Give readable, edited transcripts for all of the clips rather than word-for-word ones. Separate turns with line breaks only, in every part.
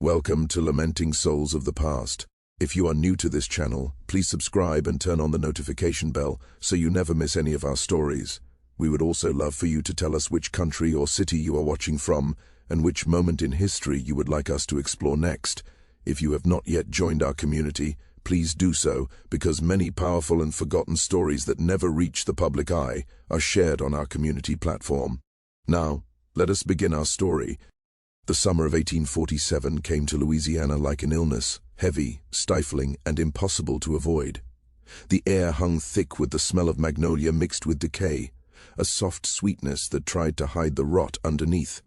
Welcome to Lamenting Souls of the Past. If you are new to this channel, please subscribe and turn on the notification bell so you never miss any of our stories. We would also love for you to tell us which country or city you are watching from and which moment in history you would like us to explore next. If you have not yet joined our community, please do so, because many powerful and forgotten stories that never reach the public eye are shared on our community platform. Now, let us begin our story. The summer of 1847 came to Louisiana like an illness, heavy, stifling, and impossible to avoid. The air hung thick with the smell of magnolia mixed with decay, a soft sweetness that tried to hide the rot underneath.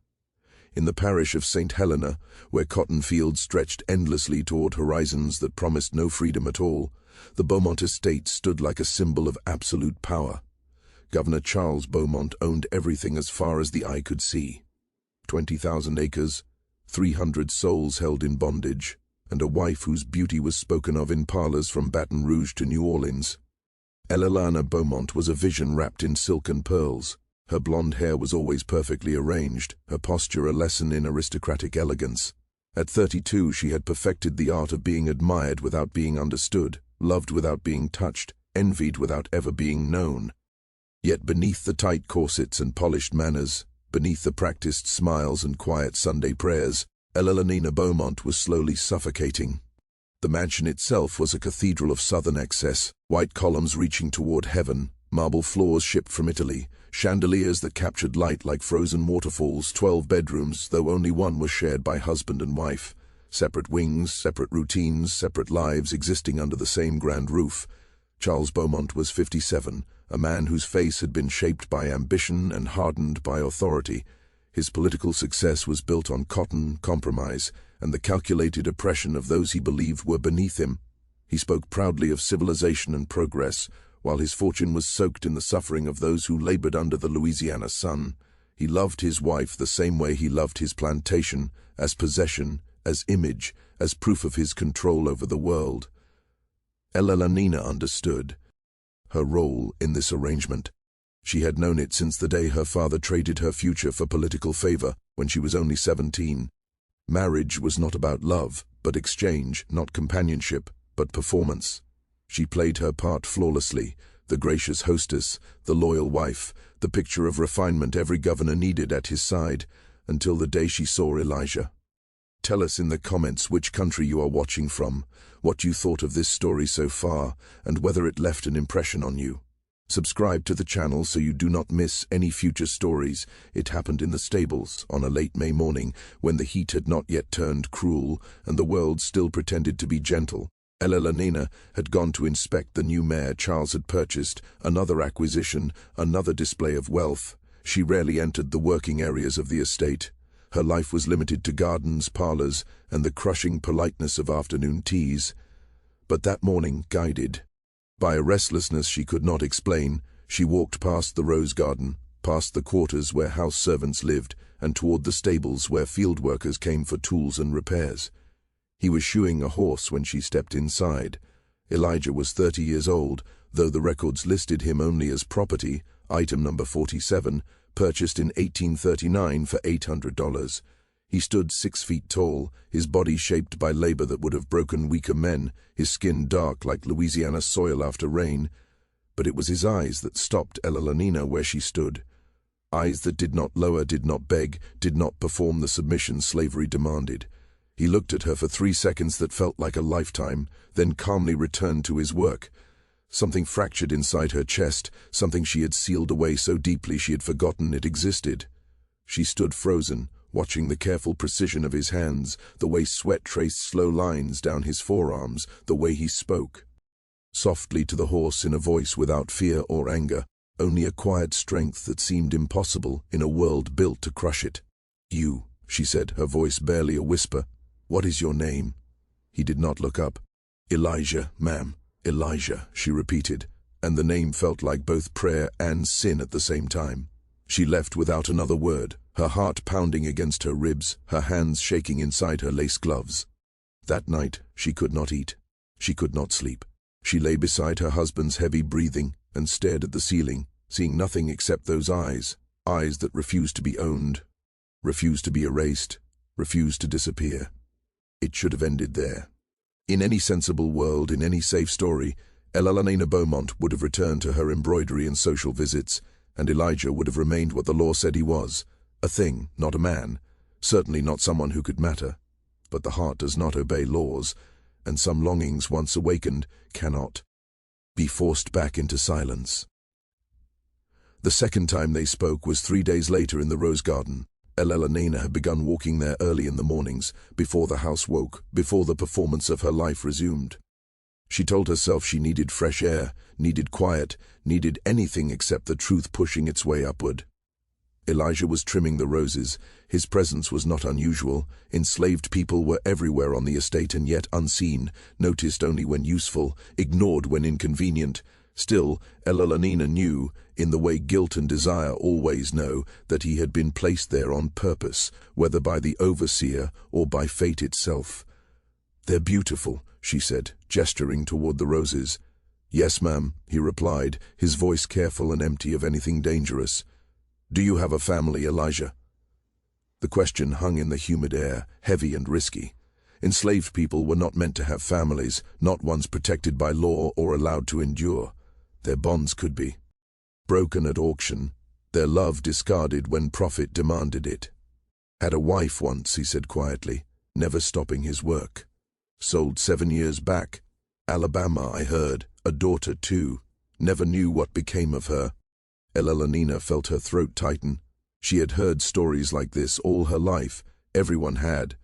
In the parish of St. Helena, where cotton fields stretched endlessly toward horizons that promised no freedom at all, the Beaumont estate stood like a symbol of absolute power. Governor Charles Beaumont owned everything as far as the eye could see. 20,000 acres, 300 souls held in bondage, and a wife whose beauty was spoken of in parlors from Baton Rouge to New Orleans. Elelana Beaumont was a vision wrapped in silk and pearls. Her blonde hair was always perfectly arranged, her posture a lesson in aristocratic elegance. At 32, she had perfected the art of being admired without being understood, loved without being touched, envied without ever being known. Yet beneath the tight corsets and polished manners, beneath the practiced smiles and quiet Sunday prayers, Elelana Beaumont was slowly suffocating. The mansion itself was a cathedral of southern excess, white columns reaching toward heaven, marble floors shipped from Italy, chandeliers that captured light like frozen waterfalls, 12 bedrooms, though only one was shared by husband and wife. Separate wings, separate routines, separate lives existing under the same grand roof. Charles Beaumont was 57, a man whose face had been shaped by ambition and hardened by authority. His political success was built on cotton, compromise, and the calculated oppression of those he believed were beneath him. He spoke proudly of civilization and progress, while his fortune was soaked in the suffering of those who labored under the Louisiana sun. He loved his wife the same way he loved his plantation, as possession, as image, as proof of his control over the world. Elelana understood her role in this arrangement. She had known it since the day her father traded her future for political favor when she was only 17. Marriage was not about love, but exchange, not companionship, but performance. She played her part flawlessly, the gracious hostess, the loyal wife, the picture of refinement every governor needed at his side, until the day she saw Elijah. Tell us in the comments which country you are watching from, what you thought of this story so far, and whether it left an impression on you. Subscribe to the channel so you do not miss any future stories. It happened in the stables on a late May morning when the heat had not yet turned cruel and the world still pretended to be gentle. Elelana had gone to inspect the new mare Charles had purchased, another acquisition, another display of wealth. She rarely entered the working areas of the estate. Her life was limited to gardens, parlors, and the crushing politeness of afternoon teas. But that morning, guided by a restlessness she could not explain, she walked past the rose garden, past the quarters where house servants lived, and toward the stables where field workers came for tools and repairs. He was shoeing a horse when she stepped inside. Elijah was 30 years old, though the records listed him only as property, item number 47, purchased in 1839 for $800. He stood 6 feet tall, his body shaped by labor that would have broken weaker men, his skin dark like Louisiana soil after rain. But it was his eyes that stopped Elelana where she stood. Eyes that did not lower, did not beg, did not perform the submission slavery demanded. He looked at her for 3 seconds that felt like a lifetime, then calmly returned to his work. Something fractured inside her chest, something she had sealed away so deeply she had forgotten it existed. She stood frozen, watching the careful precision of his hands, the way sweat traced slow lines down his forearms, the way he spoke. Softly to the horse in a voice without fear or anger, only a quiet strength that seemed impossible in a world built to crush it. "You," she said, her voice barely a whisper. "What is your name?" He did not look up. "Elijah, ma'am, Elijah," she repeated, and the name felt like both prayer and sin at the same time. She left without another word, her heart pounding against her ribs, her hands shaking inside her lace gloves. That night, she could not eat. She could not sleep. She lay beside her husband's heavy breathing and stared at the ceiling, seeing nothing except those eyes that refused to be owned, refused to be erased, refused to disappear. It should have ended there. In any sensible world, in any safe story, Elena Beaumont would have returned to her embroidery and social visits, and Elijah would have remained what the law said he was, a thing, not a man, certainly not someone who could matter. But the heart does not obey laws, and some longings once awakened cannot be forced back into silence. The second time they spoke was 3 days later in the rose garden. Elena had begun walking there early in the mornings, before the house woke, before the performance of her life resumed. She told herself she needed fresh air, needed quiet, needed anything except the truth pushing its way upward. Elijah was trimming the roses. His presence was not unusual. Enslaved people were everywhere on the estate and yet unseen, noticed only when useful, ignored when inconvenient. Still, Elena knew, in the way guilt and desire always know, that he had been placed there on purpose, whether by the overseer or by fate itself. "They're beautiful," she said, gesturing toward the roses. "Yes, ma'am," he replied, his voice careful and empty of anything dangerous. "Do you have a family, Elijah?" The question hung in the humid air, heavy and risky. Enslaved people were not meant to have families, not ones protected by law or allowed to endure. Their bonds could be broken at auction, their love discarded when profit demanded it. "Had a wife once," he said quietly, never stopping his work. "Sold 7 years back. Alabama, I heard. A daughter, too. Never knew what became of her." Elena felt her throat tighten. She had heard stories like this all her life. Everyone had.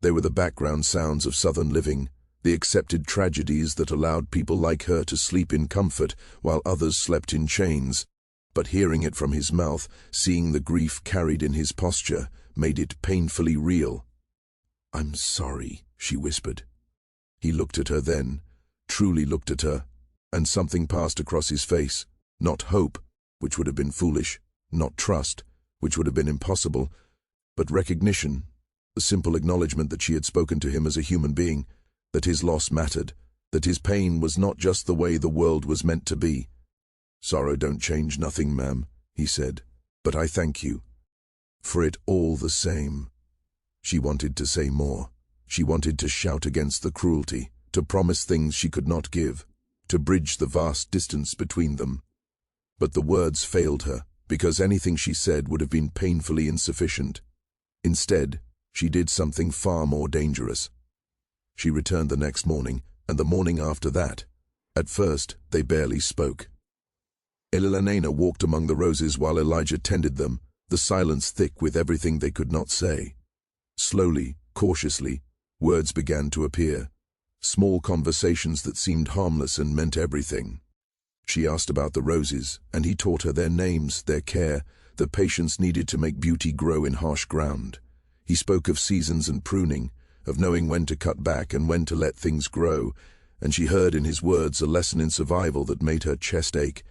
They were the background sounds of Southern living, the accepted tragedies that allowed people like her to sleep in comfort while others slept in chains. But hearing it from his mouth, seeing the grief carried in his posture, made it painfully real. "I'm sorry," she whispered. He looked at her then, truly looked at her, and something passed across his face. Not hope, which would have been foolish, not trust, which would have been impossible, but recognition, the simple acknowledgement that she had spoken to him as a human being, that his loss mattered, that his pain was not just the way the world was meant to be. "Sorrow don't change nothing, ma'am," he said, "but I thank you for it all the same." She wanted to say more. She wanted to shout against the cruelty, to promise things she could not give, to bridge the vast distance between them. But the words failed her, because anything she said would have been painfully insufficient. Instead, she did something far more dangerous. She returned the next morning, and the morning after that. At first, they barely spoke. Elena walked among the roses while Elijah tended them, the silence thick with everything they could not say. Slowly, cautiously, words began to appear. Small conversations that seemed harmless and meant everything. She asked about the roses, and he taught her their names, their care, the patience needed to make beauty grow in harsh ground. He spoke of seasons and pruning, of knowing when to cut back and when to let things grow, and she heard in his words a lesson in survival that made her chest ache.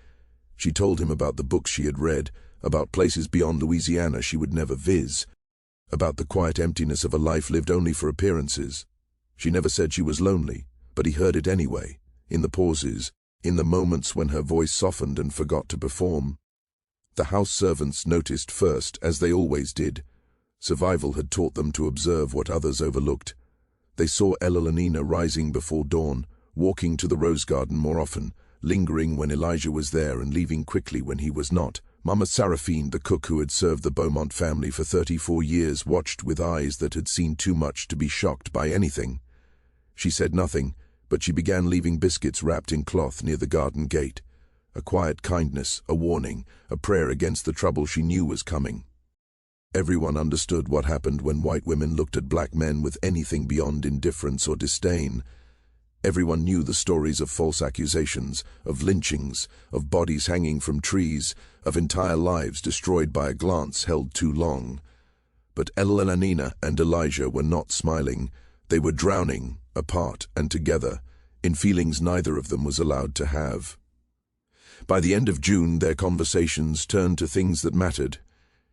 She told him about the books she had read, about places beyond Louisiana she would never visit, about the quiet emptiness of a life lived only for appearances. She never said she was lonely, but he heard it anyway, in the pauses, in the moments when her voice softened and forgot to perform. The house servants noticed first, as they always did. Survival had taught them to observe what others overlooked. They saw Elena rising before dawn, walking to the rose garden more often, lingering when Elijah was there and leaving quickly when he was not. Mama Seraphine, the cook who had served the Beaumont family for 34 years, watched with eyes that had seen too much to be shocked by anything. She said nothing, but she began leaving biscuits wrapped in cloth near the garden gate. A quiet kindness, a warning, a prayer against the trouble she knew was coming. Everyone understood what happened when white women looked at black men with anything beyond indifference or disdain. Everyone knew the stories of false accusations, of lynchings, of bodies hanging from trees, of entire lives destroyed by a glance held too long. But Elena and Elijah were not smiling. They were drowning, apart and together, in feelings neither of them was allowed to have. By the end of June, their conversations turned to things that mattered.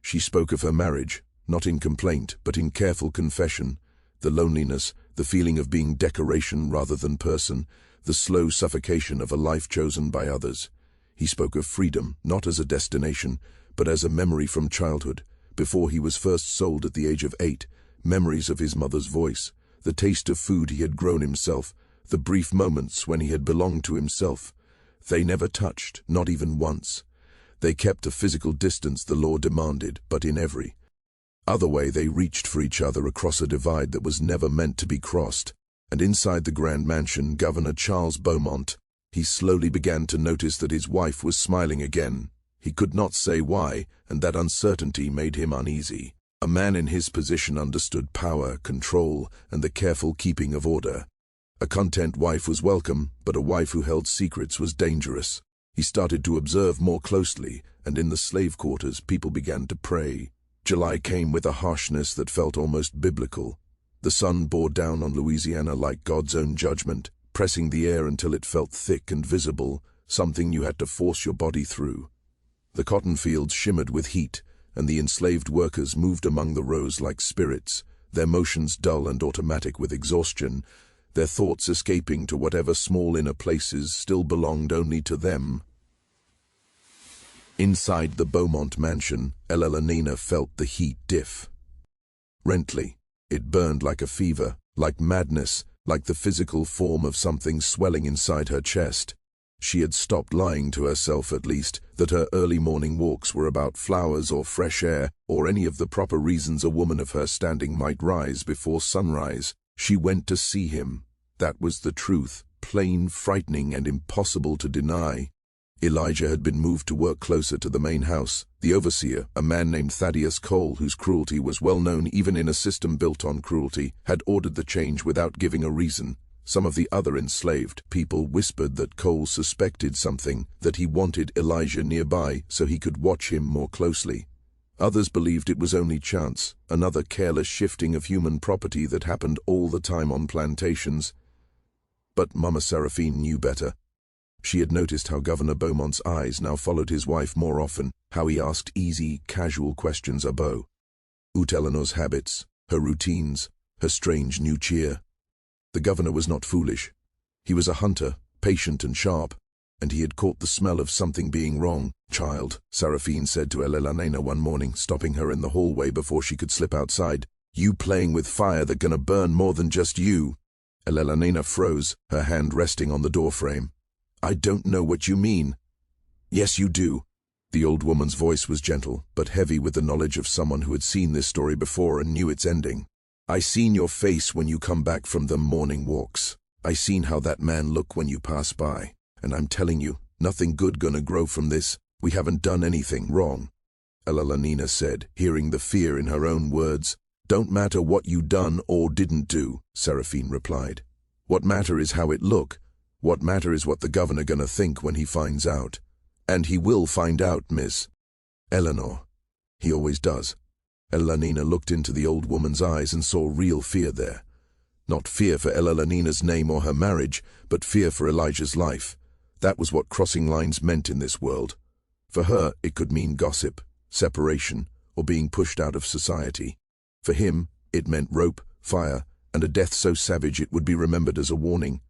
She spoke of her marriage, not in complaint, but in careful confession. The loneliness, the feeling of being decoration rather than person, the slow suffocation of a life chosen by others. He spoke of freedom, not as a destination, but as a memory from childhood, before he was first sold at the age of 8, memories of his mother's voice, the taste of food he had grown himself, the brief moments when he had belonged to himself. They never touched, not even once. They kept a physical distance the law demanded, but in every other way they reached for each other across a divide that was never meant to be crossed. And inside the grand mansion, Governor Charles Beaumont, he slowly began to notice that his wife was smiling again. He could not say why, and that uncertainty made him uneasy. A man in his position understood power, control, and the careful keeping of order. A content wife was welcome, but a wife who held secrets was dangerous. He started to observe more closely, and in the slave quarters people began to pray. July came with a harshness that felt almost biblical. The sun bore down on Louisiana like God's own judgment, pressing the air until it felt thick and visible, something you had to force your body through. The cotton fields shimmered with heat, and the enslaved workers moved among the rows like spirits, their motions dull and automatic with exhaustion, their thoughts escaping to whatever small inner places still belonged only to them. Inside the Beaumont mansion, Eleanor felt the heat differently. It burned like a fever, like madness, like the physical form of something swelling inside her chest. She had stopped lying to herself, at least, that her early morning walks were about flowers or fresh air, or any of the proper reasons a woman of her standing might rise before sunrise. She went to see him. That was the truth, plain, frightening, and impossible to deny. Elijah had been moved to work closer to the main house. The overseer, a man named Thaddeus Cole, whose cruelty was well known even in a system built on cruelty, had ordered the change without giving a reason. Some of the other enslaved people whispered that Cole suspected something, that he wanted Elijah nearby so he could watch him more closely. Others believed it was only chance, another careless shifting of human property that happened all the time on plantations. But Mama Seraphine knew better. She had noticed how Governor Beaumont's eyes now followed his wife more often, how he asked easy, casual questions about Eleanor's habits, her routines, her strange new cheer. The governor was not foolish. He was a hunter, patient and sharp, and he had caught the smell of something being wrong. "Child," Seraphine said to Eleanor one morning, stopping her in the hallway before she could slip outside, "you playing with fire that gonna burn more than just you." Eleanor froze, her hand resting on the doorframe. "I don't know what you mean." "Yes, you do." The old woman's voice was gentle, but heavy with the knowledge of someone who had seen this story before and knew its ending. "I seen your face when you come back from them morning walks. I seen how that man look when you pass by. And I'm telling you, nothing good gonna grow from this. We haven't done anything wrong." Eleanor said, hearing the fear in her own words. "Don't matter what you done or didn't do," Seraphine replied. "What matter is how it look. What matter is what the governor gonna think when he finds out. And he will find out, Miss Eleanor. He always does." Eleanor looked into the old woman's eyes and saw real fear there. Not fear for Eleanor's name or her marriage, but fear for Elijah's life. That was what crossing lines meant in this world. For her, it could mean gossip, separation, or being pushed out of society. For him, it meant rope, fire, and a death so savage it would be remembered as a warning.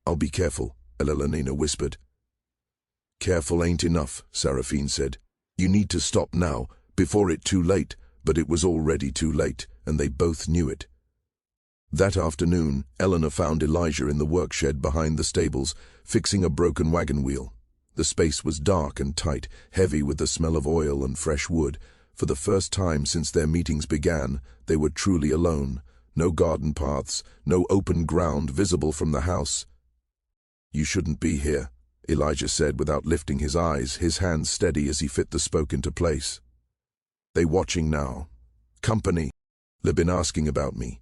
"I'll be careful," Eleanor whispered. "Careful ain't enough," Seraphine said. "You need to stop now, before it's too late." But it was already too late, and they both knew it. That afternoon, Eleanor found Elijah in the workshed behind the stables, fixing a broken wagon wheel. The space was dark and tight, heavy with the smell of oil and fresh wood. For the first time since their meetings began, they were truly alone. No garden paths, no open ground visible from the house. "You shouldn't be here," Elijah said without lifting his eyes, his hands steady as he fit the spoke into place. "They watching now. Company. They've been asking about me.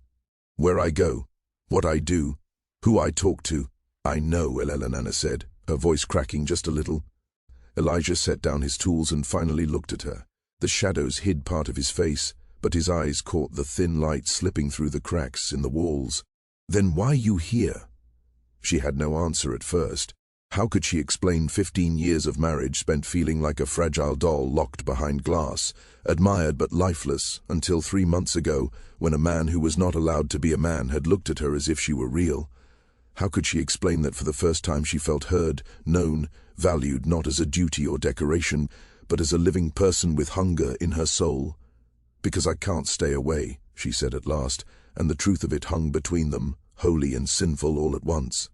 Where I go, what I do, who I talk to." "I know," Eleanor said, her voice cracking just a little. Elijah set down his tools and finally looked at her. The shadows hid part of his face, but his eyes caught the thin light slipping through the cracks in the walls. "Then why you here?" She had no answer at first. How could she explain 15 years of marriage spent feeling like a fragile doll locked behind glass, admired but lifeless, until 3 months ago, when a man who was not allowed to be a man had looked at her as if she were real? How could she explain that for the first time she felt heard, known, valued not as a duty or decoration, but as a living person with hunger in her soul? "Because I can't stay away," she said at last, and the truth of it hung between them, holy and sinful all at once.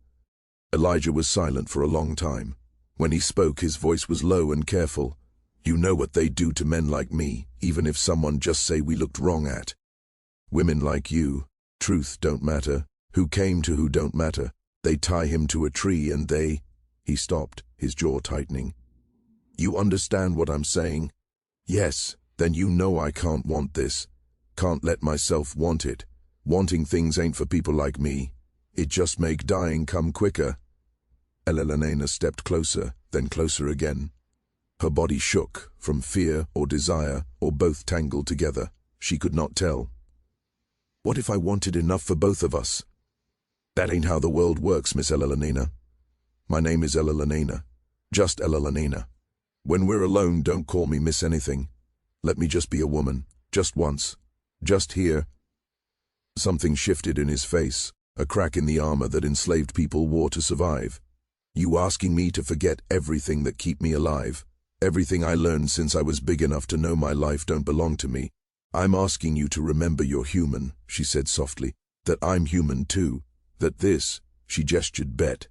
Elijah was silent for a long time. When he spoke, his voice was low and careful. "You know what they do to men like me, even if someone just say we looked wrong at. Women like you, truth don't matter, who came to who don't matter. They tie him to a tree and they—" He stopped, his jaw tightening. "You understand what I'm saying? Yes, then you know I can't want this. Can't let myself want it. Wanting things ain't for people like me. It just make dying come quicker." Elelena stepped closer, then closer again. Her body shook, from fear or desire, or both tangled together. She could not tell. "What if I wanted enough for both of us?" "That ain't how the world works, Miss Elelena. My name is Elelena. Just Elelena. When we're alone, don't call me Miss anything. Let me just be a woman, just once. Just here." Something shifted in his face, a crack in the armor that enslaved people wore to survive. "You asking me to forget everything that keep me alive? Everything I learned since I was big enough to know my life don't belong to me? I'm asking you to remember you're human," she said softly, "that I'm human too, that this," she gestured, "bet.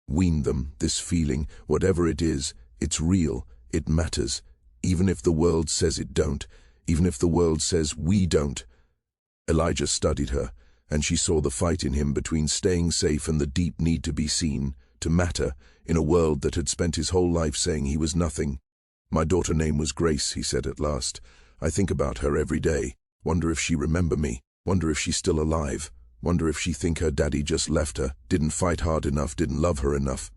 Wean them, this feeling, whatever it is, it's real, it matters, even if the world says it don't, even if the world says we don't." Elijah studied her, and she saw the fight in him between staying safe and the deep need to be seen, to matter, in a world that had spent his whole life saying he was nothing. "My daughter's name was Grace," he said at last. "I think about her every day. Wonder if she remember me. Wonder if she's still alive. Wonder if she think her daddy just left her, didn't fight hard enough, didn't love her enough."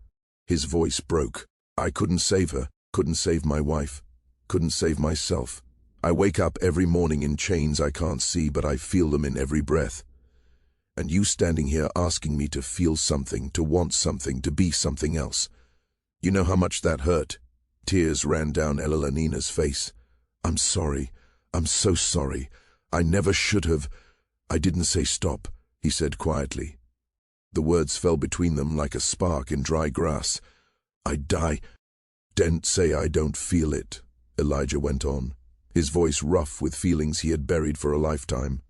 His voice broke. "I couldn't save her, couldn't save my wife, couldn't save myself. I wake up every morning in chains I can't see, but I feel them in every breath. And you standing here asking me to feel something, to want something, to be something else. You know how much that hurt?" Tears ran down Elelena's face. "I'm sorry. I'm so sorry. I never should have—" "I didn't say stop," he said quietly. The words fell between them like a spark in dry grass. "I die. Didn't say I don't feel it," Elijah went on, his voice rough with feelings he had buried for a lifetime.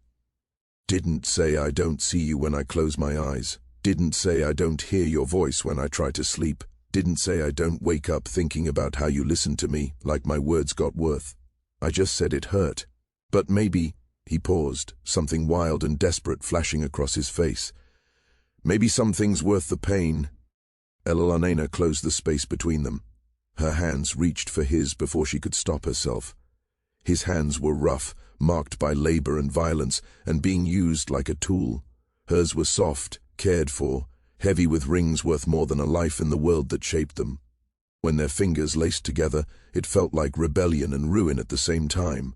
"Didn't say I don't see you when I close my eyes. Didn't say I don't hear your voice when I try to sleep. Didn't say I don't wake up thinking about how you listen to me, like my words got worth. I just said it hurt. But maybe—" He paused, something wild and desperate flashing across his face. "Maybe something's worth the pain." Elelena closed the space between them. Her hands reached for his before she could stop herself. His hands were rough, marked by labor and violence, and being used like a tool. Hers were soft, cared for, heavy with rings worth more than a life in the world that shaped them. When their fingers laced together, it felt like rebellion and ruin at the same time.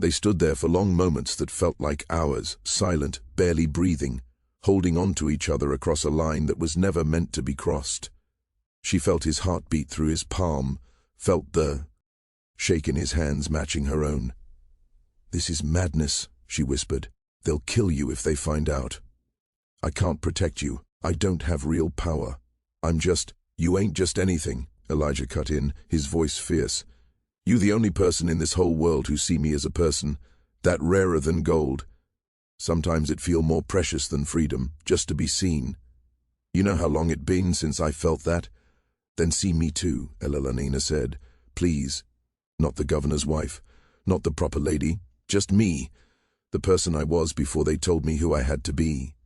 They stood there for long moments that felt like hours, silent, barely breathing, holding on to each other across a line that was never meant to be crossed. She felt his heartbeat through his palm, felt the shake in his hands matching her own. "This is madness," she whispered. "They'll kill you if they find out. I can't protect you. I don't have real power. I'm just—" "You ain't just anything," Elijah cut in, his voice fierce. "You the only person in this whole world who see me as a person, that rarer than gold. Sometimes it feel more precious than freedom, just to be seen. You know how long it been since I felt that?" "Then see me too," Elelena said. "Please. Not the governor's wife, not the proper lady, just me, the person I was before they told me who I had to be."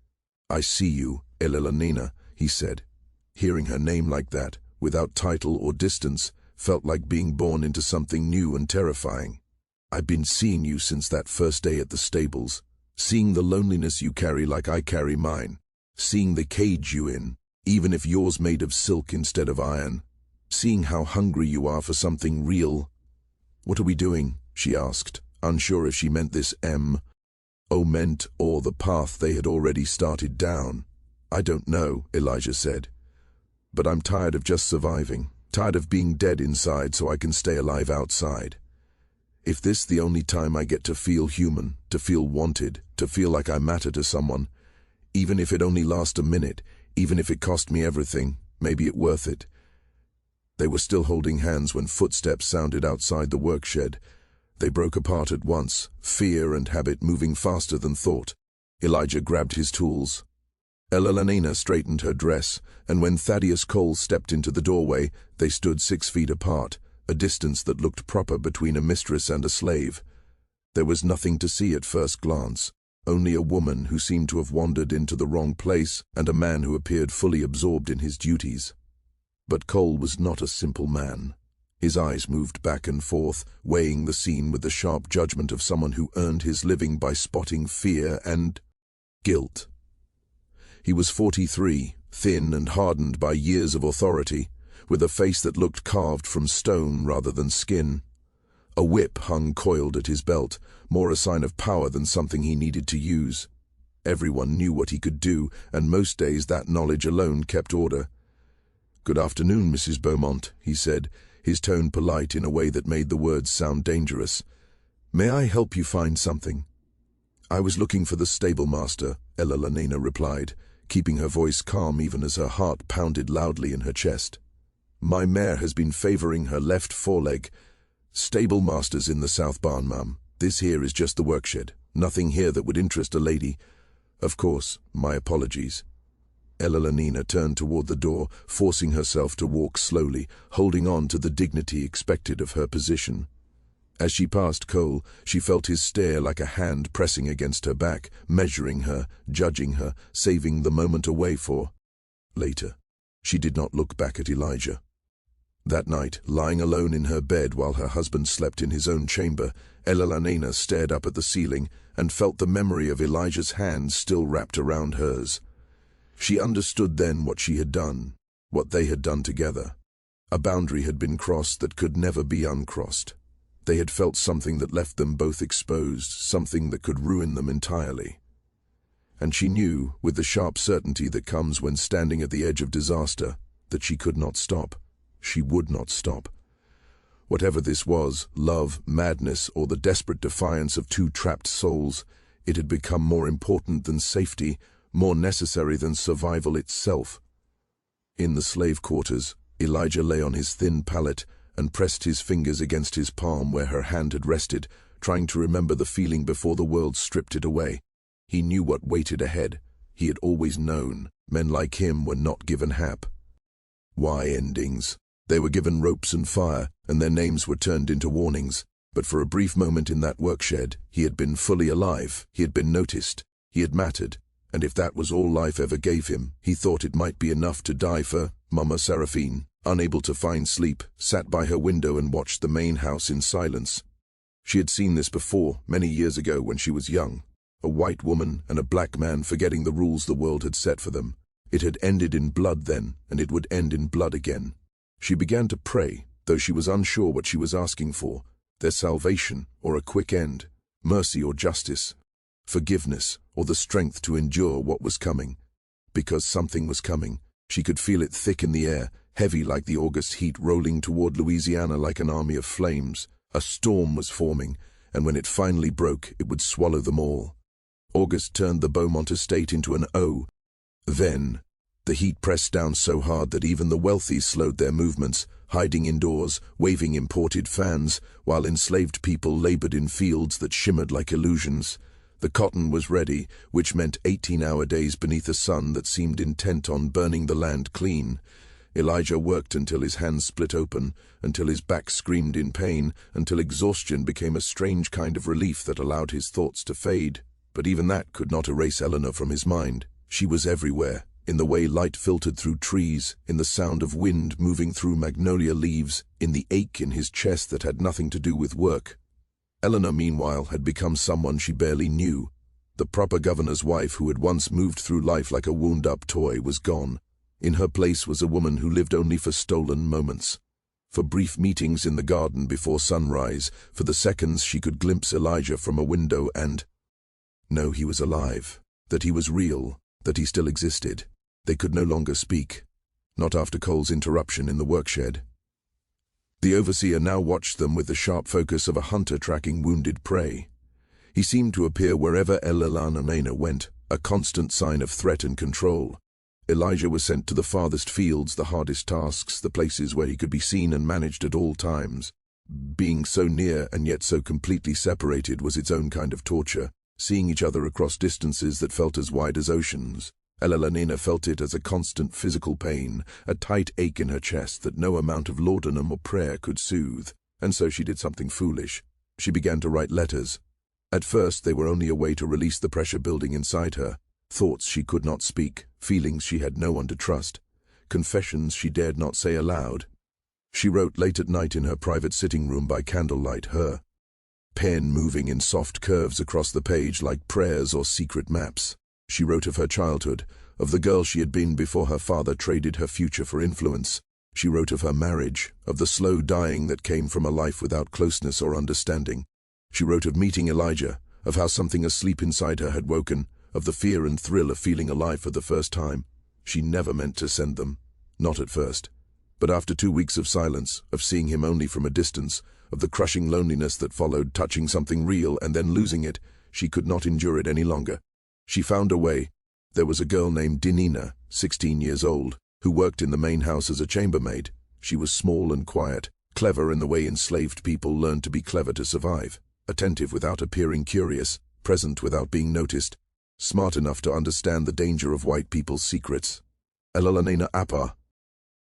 "I see you, Elelena," he said. Hearing her name like that, without title or distance, felt like being born into something new and terrifying. "I've been seeing you since that first day at the stables, seeing the loneliness you carry like I carry mine, seeing the cage you in, even if yours made of silk instead of iron, seeing how hungry you are for something real." "What are we doing?" she asked, unsure if she meant this meant or the path they had already started down. "I don't know," Elijah said. "But I'm tired of just surviving, tired of being dead inside so I can stay alive outside. If this the only time I get to feel human, to feel wanted, to feel like I matter to someone, even if it only lasts a minute, even if it cost me everything, maybe it's worth it." They were still holding hands when footsteps sounded outside the work shed. They broke apart at once, fear and habit moving faster than thought. Elijah grabbed his tools. Elalina straightened her dress, and when Thaddeus Cole stepped into the doorway, they stood 6 feet apart, a distance that looked proper between a mistress and a slave. There was nothing to see at first glance, only a woman who seemed to have wandered into the wrong place and a man who appeared fully absorbed in his duties. But Cole was not a simple man. His eyes moved back and forth, weighing the scene with the sharp judgment of someone who earned his living by spotting fear and guilt. He was 43, thin and hardened by years of authority, with a face that looked carved from stone rather than skin. A whip hung coiled at his belt, more a sign of power than something he needed to use. Everyone knew what he could do, and most days that knowledge alone kept order. "Good afternoon, Mrs. Beaumont," he said, his tone polite in a way that made the words sound dangerous. "May I help you find something?" "I was looking for the stable master," Elalina replied, keeping her voice calm even as her heart pounded loudly in her chest. "My mare has been favoring her left foreleg. Stable master's in the south barn, ma'am. This here is just the workshed. Nothing here that would interest a lady. Of course, my apologies." Elalina turned toward the door, forcing herself to walk slowly, holding on to the dignity expected of her position. As she passed Cole, she felt his stare like a hand pressing against her back, measuring her, judging her, saving the moment away for later. She did not look back at Elijah. That night, lying alone in her bed while her husband slept in his own chamber, Elalina stared up at the ceiling and felt the memory of Elijah's hands still wrapped around hers. She understood then what she had done, what they had done together. A boundary had been crossed that could never be uncrossed. They had felt something that left them both exposed, something that could ruin them entirely. And she knew, with the sharp certainty that comes when standing at the edge of disaster, that she could not stop. She would not stop. Whatever this was, love, madness, or the desperate defiance of two trapped souls, it had become more important than safety, more necessary than survival itself. In the slave quarters, Elijah lay on his thin pallet and pressed his fingers against his palm where her hand had rested, trying to remember the feeling before the world stripped it away. He knew what waited ahead. He had always known. Men like him were not given hap. Why endings? They were given ropes and fire, and their names were turned into warnings. But for a brief moment in that workshed, he had been fully alive, he had been noticed, he had mattered, and if that was all life ever gave him, he thought it might be enough to die for. Mama Seraphine, unable to find sleep, sat by her window and watched the main house in silence. She had seen this before, many years ago when she was young. A white woman and a black man forgetting the rules the world had set for them. It had ended in blood then, and it would end in blood again. She began to pray, though she was unsure what she was asking for. Their salvation, or a quick end. Mercy or justice. Forgiveness, or the strength to endure what was coming. Because something was coming. She could feel it thick in the air, heavy like the August heat rolling toward Louisiana like an army of flames. A storm was forming, and when it finally broke, it would swallow them all. August turned the Beaumont estate into an O. Then, the heat pressed down so hard that even the wealthy slowed their movements, hiding indoors, waving imported fans, while enslaved people labored in fields that shimmered like illusions. The cotton was ready, which meant 18-hour days beneath a sun that seemed intent on burning the land clean. Elijah worked until his hands split open, until his back screamed in pain, until exhaustion became a strange kind of relief that allowed his thoughts to fade. But even that could not erase Eleanor from his mind. She was everywhere, in the way light filtered through trees, in the sound of wind moving through magnolia leaves, in the ache in his chest that had nothing to do with work. Eleanor, meanwhile, had become someone she barely knew. The proper governor's wife who had once moved through life like a wound-up toy was gone. In her place was a woman who lived only for stolen moments. For brief meetings in the garden before sunrise, for the seconds she could glimpse Elijah from a window and know he was alive, that he was real, that he still existed. They could no longer speak. Not after Cole's interruption in the workshed. The overseer now watched them with the sharp focus of a hunter tracking wounded prey. He seemed to appear wherever Elalina went, a constant sign of threat and control. Elijah was sent to the farthest fields, the hardest tasks, the places where he could be seen and managed at all times. Being so near and yet so completely separated was its own kind of torture. seeing each other across distances that felt as wide as oceans. Elena felt it as a constant physical pain, a tight ache in her chest that no amount of laudanum or prayer could soothe. And so she did something foolish. She began to write letters. At first they were only a way to release the pressure building inside her, thoughts she could not speak, feelings she had no one to trust, confessions she dared not say aloud. She wrote late at night in her private sitting room by candlelight, her pen moving in soft curves across the page like prayers or secret maps. She wrote of her childhood, of the girl she had been before her father traded her future for influence. She wrote of her marriage, of the slow dying that came from a life without closeness or understanding. She wrote of meeting Elijah, of how something asleep inside her had woken, of the fear and thrill of feeling alive for the first time. She never meant to send them, not at first. But after 2 weeks of silence, of seeing him only from a distance, of the crushing loneliness that followed touching something real and then losing it, she could not endure it any longer. She found a way. There was a girl named Dinina, 16 years old, who worked in the main house as a chambermaid. She was small and quiet, clever in the way enslaved people learned to be clever to survive, attentive without appearing curious, present without being noticed, smart enough to understand the danger of white people's secrets. Elena Appa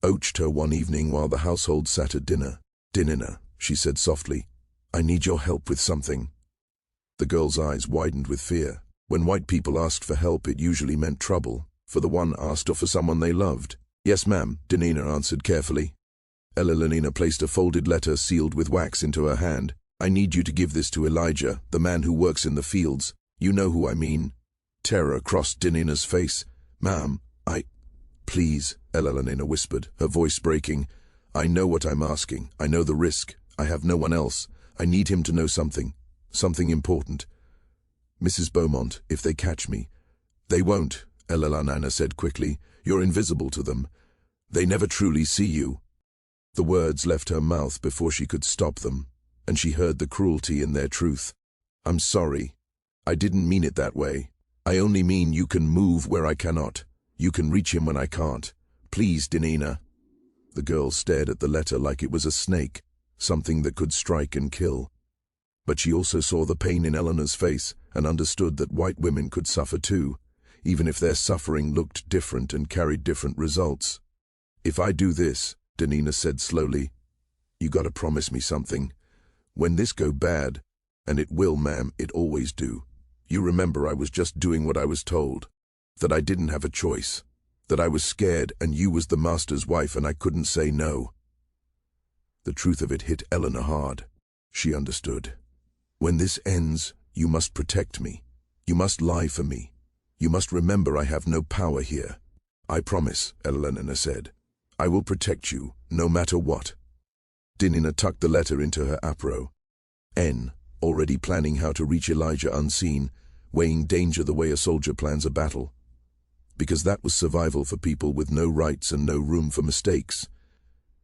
ouched her one evening while the household sat at dinner. "Dinina," she said softly, "I need your help with something." The girl's eyes widened with fear. When white people asked for help, it usually meant trouble, for the one asked or for someone they loved. "Yes, ma'am," Dinina answered carefully. Elena placed a folded letter sealed with wax into her hand. "I need you to give this to Elijah, the man who works in the fields. You know who I mean." Terror crossed Dinina's face. "Ma'am, Please," Elena whispered, her voice breaking. "I know what I'm asking. I know the risk. I have no one else. I need him to know something important. Mrs. Beaumont, if they catch me—" "They won't," Elena said quickly. "You're invisible to them. They never truly see you." The words left her mouth before she could stop them, and she heard the cruelty in their truth. "I'm sorry. I didn't mean it that way. I only mean you can move where I cannot. You can reach him when I can't. Please, Dinina." The girl stared at the letter like it was a snake, something that could strike and kill. But she also saw the pain in Eleanor's face and understood that white women could suffer too, even if their suffering looked different and carried different results. "If I do this," Dinina said slowly, "you gotta promise me something. When this go bad, and it will, ma'am, it always do, you remember I was just doing what I was told, that I didn't have a choice, that I was scared and you was the master's wife and I couldn't say no." The truth of it hit Eleanor hard. She understood. "When this ends, you must protect me. You must lie for me. You must remember I have no power here." "I promise," Elena said. "I will protect you, no matter what." Dinina tucked the letter into her apro. Already planning how to reach Elijah unseen, weighing danger the way a soldier plans a battle. Because that was survival for people with no rights and no room for mistakes.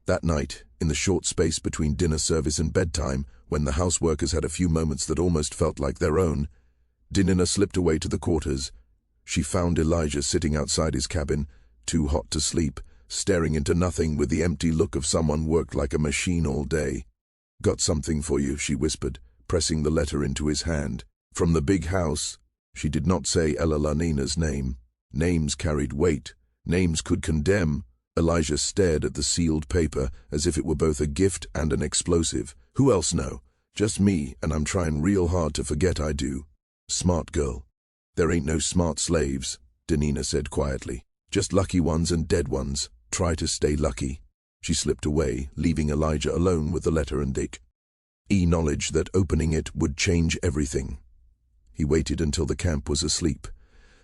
That night, in the short space between dinner service and bedtime, when the houseworkers had a few moments that almost felt like their own, Dinina slipped away to the quarters. She found Elijah sitting outside his cabin, too hot to sleep, staring into nothing with the empty look of someone worked like a machine all day. "Got something for you," she whispered, pressing the letter into his hand. "From the big house." She did not say Elena's name. Names carried weight. Names could condemn. Elijah stared at the sealed paper as if it were both a gift and an explosive. "Who else know? Just me, and I'm trying real hard to forget I do." "Smart girl." "There ain't no smart slaves," Dinina said quietly. "Just lucky ones and dead ones. Try to stay lucky." She slipped away, leaving Elijah alone with the letter and Dick. Knowledge that opening it would change everything. He waited until the camp was asleep.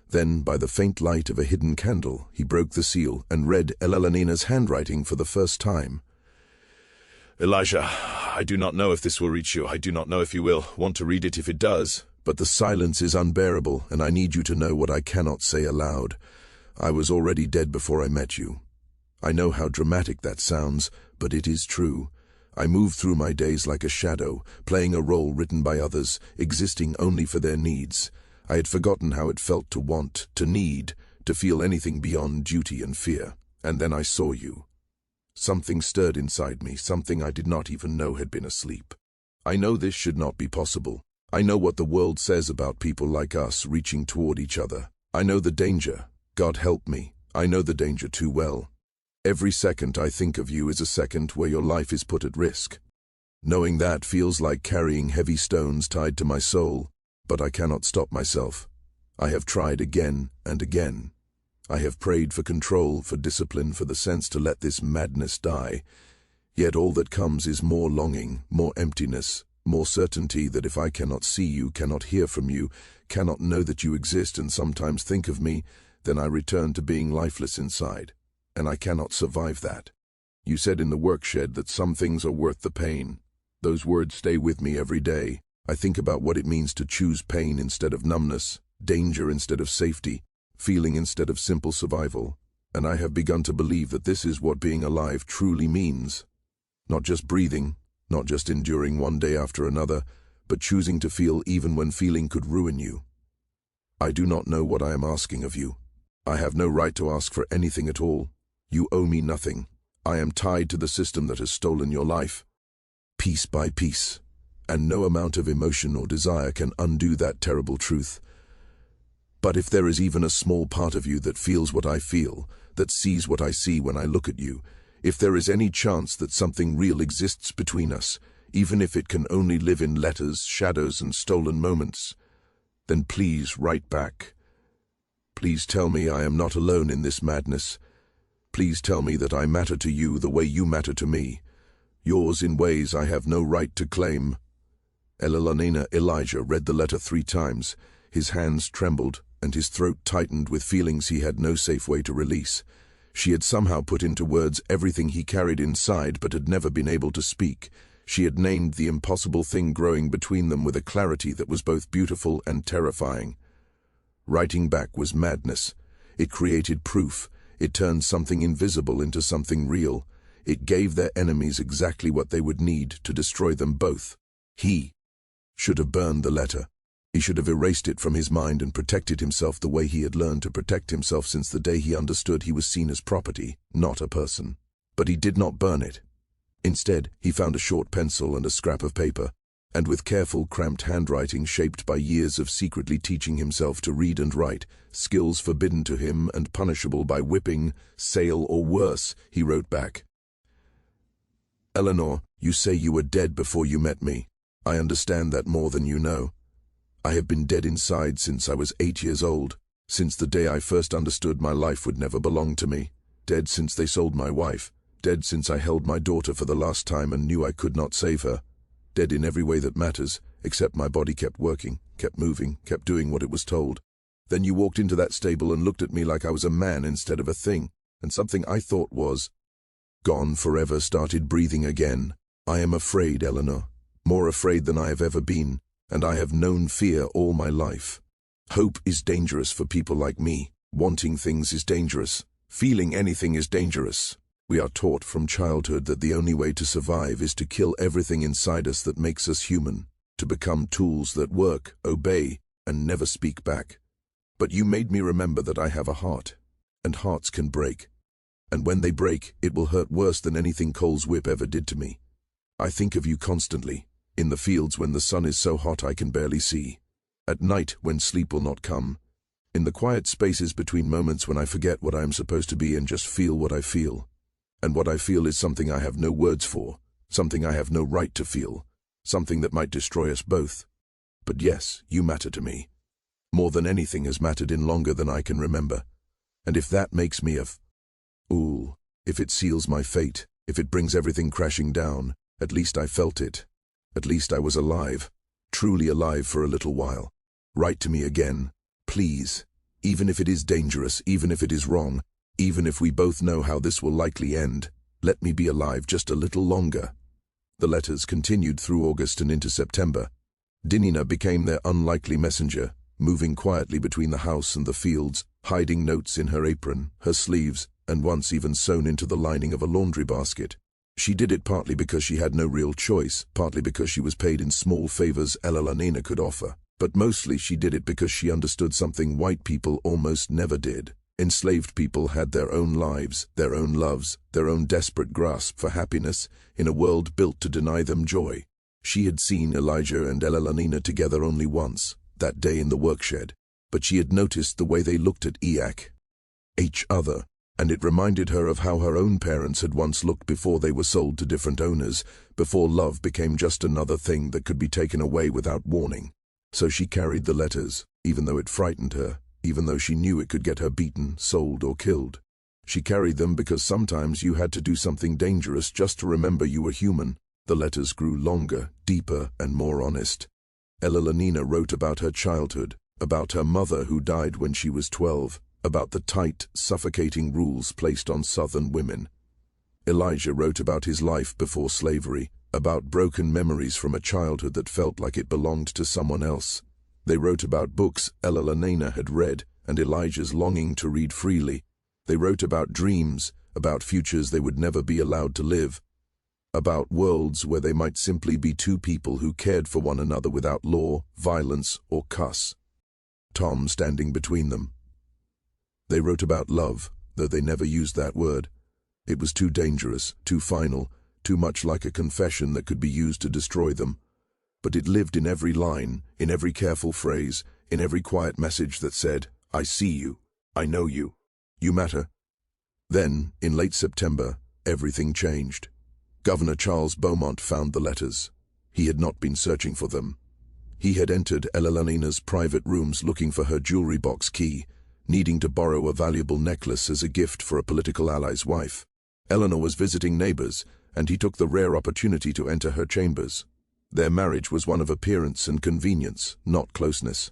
Then, by the faint light of a hidden candle, he broke the seal and read Elena's handwriting for the first time. "Elijah, I do not know if this will reach you. I do not know if you will want to read it if it does. But the silence is unbearable, and I need you to know what I cannot say aloud. I was already dead before I met you. I know how dramatic that sounds, but it is true. I moved through my days like a shadow, playing a role written by others, existing only for their needs. I had forgotten how it felt to want, to need, to feel anything beyond duty and fear. And then I saw you. Something stirred inside me, something I did not even know had been asleep. I know this should not be possible. I know what the world says about people like us reaching toward each other. I know the danger. God help me. I know the danger too well. Every second I think of you is a second where your life is put at risk. Knowing that feels like carrying heavy stones tied to my soul, but I cannot stop myself. I have tried again and again. I have prayed for control, for discipline, for the sense to let this madness die. Yet all that comes is more longing, more emptiness, more certainty that if I cannot see you, cannot hear from you, cannot know that you exist and sometimes think of me, then I return to being lifeless inside, and I cannot survive that. You said in the workshed that some things are worth the pain. Those words stay with me every day. I think about what it means to choose pain instead of numbness, danger instead of safety, feeling instead of simple survival, and I have begun to believe that this is what being alive truly means. Not just breathing, not just enduring one day after another, but choosing to feel even when feeling could ruin you. I do not know what I am asking of you. I have no right to ask for anything at all. You owe me nothing. I am tied to the system that has stolen your life, piece by piece, and no amount of emotion or desire can undo that terrible truth. But if there is even a small part of you that feels what I feel, that sees what I see when I look at you, if there is any chance that something real exists between us, even if it can only live in letters, shadows, and stolen moments, then please write back. Please tell me I am not alone in this madness. Please tell me that I matter to you the way you matter to me, yours in ways I have no right to claim. Elijah read the letter 3 times. His hands trembled, and his throat tightened with feelings he had no safe way to release. She had somehow put into words everything he carried inside but had never been able to speak. She had named the impossible thing growing between them with a clarity that was both beautiful and terrifying. Writing back was madness. It created proof. It turned something invisible into something real. It gave their enemies exactly what they would need to destroy them both. He should have burned the letter. He should have erased it from his mind and protected himself the way he had learned to protect himself since the day he understood he was seen as property, not a person. But he did not burn it. Instead, he found a short pencil and a scrap of paper, and with careful, cramped handwriting shaped by years of secretly teaching himself to read and write, skills forbidden to him and punishable by whipping, sale, or worse, he wrote back. Eleanor, you say you were dead before you met me. I understand that more than you know. I have been dead inside since I was 8 years old, since the day I first understood my life would never belong to me, dead since they sold my wife, dead since I held my daughter for the last time and knew I could not save her, dead in every way that matters, except my body kept working, kept moving, kept doing what it was told. Then you walked into that stable and looked at me like I was a man instead of a thing, and something I thought was gone forever started breathing again. I am afraid, Eleanor, more afraid than I have ever been. And I have known fear all my life. Hope is dangerous for people like me. Wanting things is dangerous. Feeling anything is dangerous. We are taught from childhood that the only way to survive is to kill everything inside us that makes us human, to become tools that work, obey, and never speak back. But you made me remember that I have a heart, and hearts can break. And when they break, it will hurt worse than anything Cole's whip ever did to me. I think of you constantly. In the fields when the sun is so hot I can barely see. At night when sleep will not come. In the quiet spaces between moments when I forget what I am supposed to be and just feel what I feel. And what I feel is something I have no words for, something I have no right to feel, something that might destroy us both. But yes, you matter to me. More than anything has mattered in longer than I can remember. And if that makes me a fool, if it seals my fate, if it brings everything crashing down, at least I felt it. At least I was alive, truly alive for a little while. Write to me again, please, even if it is dangerous, even if it is wrong, even if we both know how this will likely end. Let me be alive just a little longer. The letters continued through August and into September. Dinina became their unlikely messenger, moving quietly between the house and the fields, hiding notes in her apron, her sleeves, and once even sewn into the lining of a laundry basket. She did it partly because she had no real choice, partly because she was paid in small favors Ella could offer, but mostly she did it because she understood something white people almost never did. Enslaved people had their own lives, their own loves, their own desperate grasp for happiness in a world built to deny them joy. She had seen Elijah and Elanina together only once, that day in the workshed, but she had noticed the way they looked at each other, and it reminded her of how her own parents had once looked before they were sold to different owners, before love became just another thing that could be taken away without warning. So she carried the letters, even though it frightened her, even though she knew it could get her beaten, sold, or killed. She carried them because sometimes you had to do something dangerous just to remember you were human. The letters grew longer, deeper, and more honest. Elanina wrote about her childhood, about her mother who died when she was 12, about the tight, suffocating rules placed on Southern women. Elijah wrote about his life before slavery, about broken memories from a childhood that felt like it belonged to someone else. They wrote about books Elanina had read and Elijah's longing to read freely. They wrote about dreams, about futures they would never be allowed to live, about worlds where they might simply be two people who cared for one another without law, violence, or cuss. Tom standing between them. They wrote about love, though they never used that word. It was too dangerous, too final, too much like a confession that could be used to destroy them. But it lived in every line, in every careful phrase, in every quiet message that said, "I see you, I know you, you matter." Then, in late September, everything changed. Governor Charles Beaumont found the letters. He had not been searching for them. He had entered Elanina's private rooms looking for her jewelry box key, needing to borrow a valuable necklace as a gift for a political ally's wife. Eleanor was visiting neighbors, and he took the rare opportunity to enter her chambers. Their marriage was one of appearance and convenience, not closeness.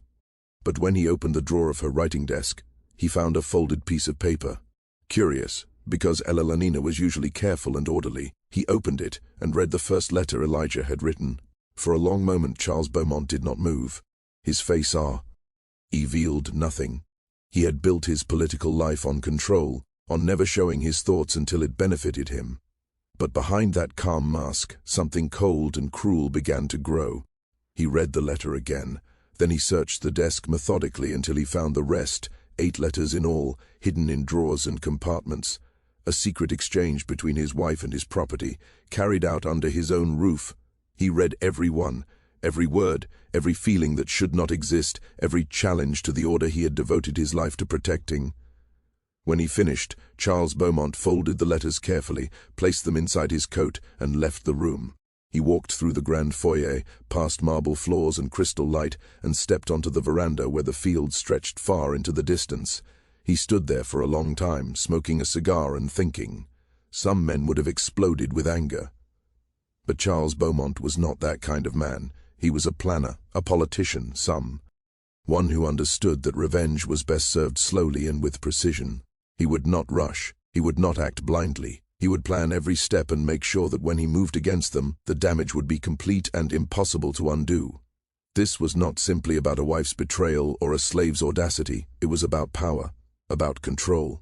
But when he opened the drawer of her writing desk, he found a folded piece of paper. Curious, because Elanina was usually careful and orderly, he opened it and read the first letter Elijah had written. For a long moment Charles Beaumont did not move. His face revealed nothing. He had built his political life on control, on never showing his thoughts until it benefited him. But behind that calm mask, something cold and cruel began to grow. He read the letter again. Then he searched the desk methodically until he found the rest, 8 letters in all, hidden in drawers and compartments. A secret exchange between his wife and his property, carried out under his own roof. He read every one, every word, every feeling that should not exist, every challenge to the order he had devoted his life to protecting. When he finished, Charles Beaumont folded the letters carefully, placed them inside his coat, and left the room. He walked through the grand foyer, past marble floors and crystal light, and stepped onto the veranda where the fields stretched far into the distance. He stood there for a long time, smoking a cigar and thinking. Some men would have exploded with anger. But Charles Beaumont was not that kind of man. He was a planner, a politician, one who understood that revenge was best served slowly and with precision. He would not rush. He would not act blindly. He would plan every step and make sure that when he moved against them, the damage would be complete and impossible to undo. This was not simply about a wife's betrayal or a slave's audacity. It was about power, about control,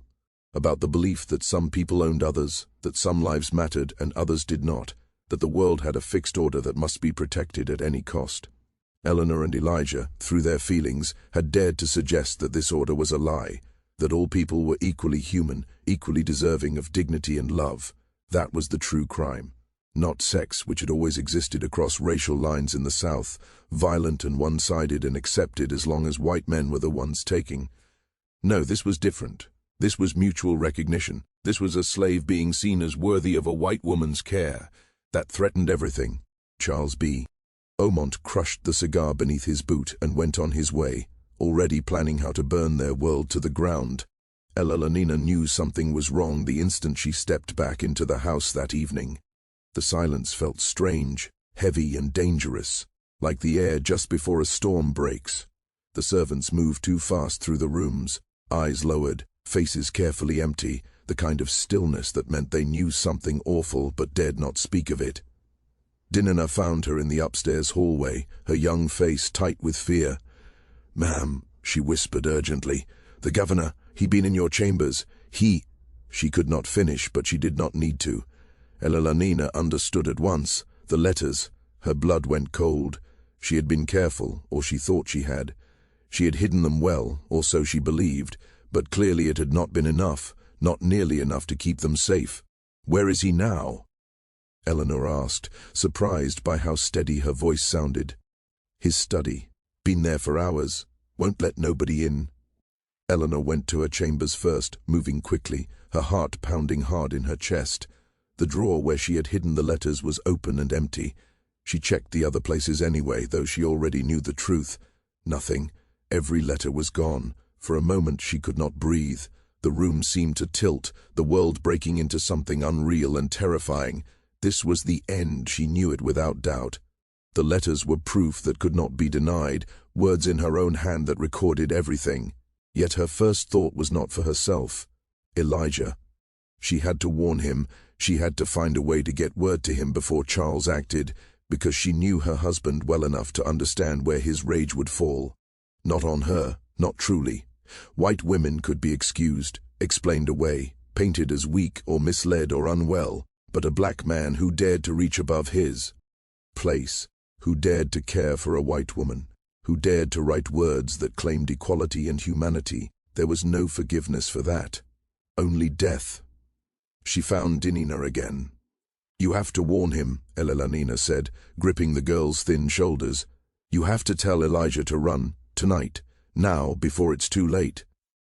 about the belief that some people owned others, that some lives mattered and others did not, that the world had a fixed order that must be protected at any cost. Eleanor and Elijah, through their feelings, had dared to suggest that this order was a lie, that all people were equally human, equally deserving of dignity and love. That was the true crime. Not sex, which had always existed across racial lines in the South, violent and one-sided and accepted as long as white men were the ones taking. No, this was different. This was mutual recognition. This was a slave being seen as worthy of a white woman's care. That threatened everything. Charles B. Beaumont crushed the cigar beneath his boot and went on his way, already planning how to burn their world to the ground. Elanina knew something was wrong the instant she stepped back into the house that evening. The silence felt strange, heavy and dangerous, like the air just before a storm breaks. The servants moved too fast through the rooms, eyes lowered, faces carefully empty, the kind of stillness that meant they knew something awful but dared not speak of it. Dinana found her in the upstairs hallway, her young face tight with fear. "Ma'am," she whispered urgently, "the governor, he been in your chambers. She could not finish, but she did not need to. Elanina understood at once. The letters. Her blood went cold. She had been careful, or she thought she had. She had hidden them well, or so she believed, but clearly it had not been enough, not nearly enough to keep them safe. Where is he now? Eleanor asked, surprised by how steady her voice sounded. His study. Been there for hours. Won't let nobody in. Eleanor went to her chambers first, moving quickly, her heart pounding hard in her chest. The drawer where she had hidden the letters was open and empty. She checked the other places anyway, though she already knew the truth. Nothing. Every letter was gone. For a moment she could not breathe. The room seemed to tilt, the world breaking into something unreal and terrifying. This was the end, she knew it without doubt. The letters were proof that could not be denied, words in her own hand that recorded everything. Yet her first thought was not for herself. Elijah. She had to warn him. She had to find a way to get word to him before Charles acted, because she knew her husband well enough to understand where his rage would fall. Not on her, not truly. White women could be excused, explained away, painted as weak or misled or unwell, but a black man who dared to reach above his place, who dared to care for a white woman, who dared to write words that claimed equality and humanity, there was no forgiveness for that. Only death. She found Dinina again. "You have to warn him," Eleanor said, gripping the girl's thin shoulders. "You have to tell Elijah to run, tonight, now, before it's too late."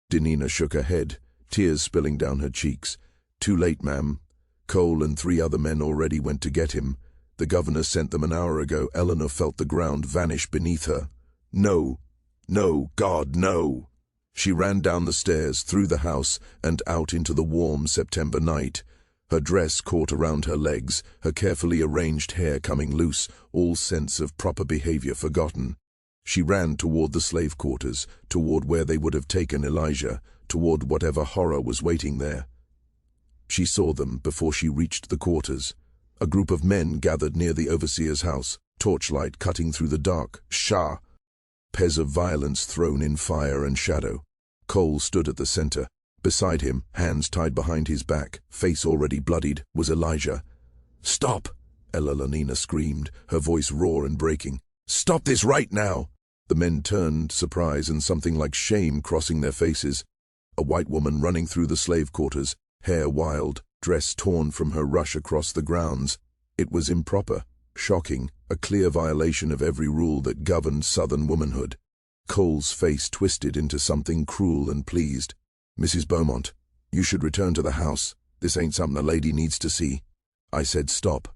Dinina shook her head, tears spilling down her cheeks. "Too late, ma'am. Cole and 3 other men already went to get him. The governor sent them an hour ago." Eleanor felt the ground vanish beneath her. "No, no, God, no!" She ran down the stairs, through the house, and out into the warm September night. Her dress caught around her legs, her carefully arranged hair coming loose, all sense of proper behavior forgotten. She ran toward the slave quarters, toward where they would have taken Elijah, toward whatever horror was waiting there. She saw them before she reached the quarters. A group of men gathered near the overseer's house, torchlight cutting through the dark. Shah! Pez of violence thrown in fire and shadow. Cole stood at the center. Beside him, hands tied behind his back, face already bloodied, was Elijah. "Stop!" Eleanor screamed, her voice raw and breaking. "Stop this right now!" The men turned, surprise and something like shame crossing their faces. A white woman running through the slave quarters, hair wild, dress torn from her rush across the grounds. It was improper, shocking, a clear violation of every rule that governed Southern womanhood. Cole's face twisted into something cruel and pleased. "Mrs. Beaumont, you should return to the house. This ain't something a lady needs to see." I said stop.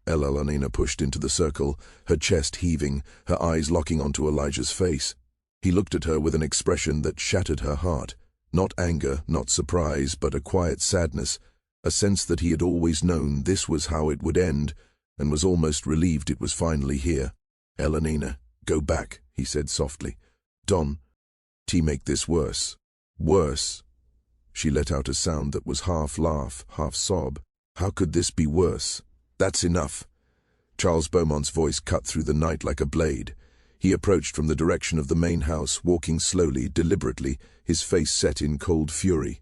Eleanor pushed into the circle, her chest heaving, her eyes locking onto Elijah's face. He looked at her with an expression that shattered her heart. Not anger, not surprise, but a quiet sadness, a sense that he had always known this was how it would end, and was almost relieved it was finally here. "Eleanor, go back," he said softly. "Don, make this worse. Worse." She let out a sound that was half laugh, half sob. "How could this be worse? That's enough." Charles Beaumont's voice cut through the night like a blade. He approached from the direction of the main house, walking slowly, deliberately, his face set in cold fury.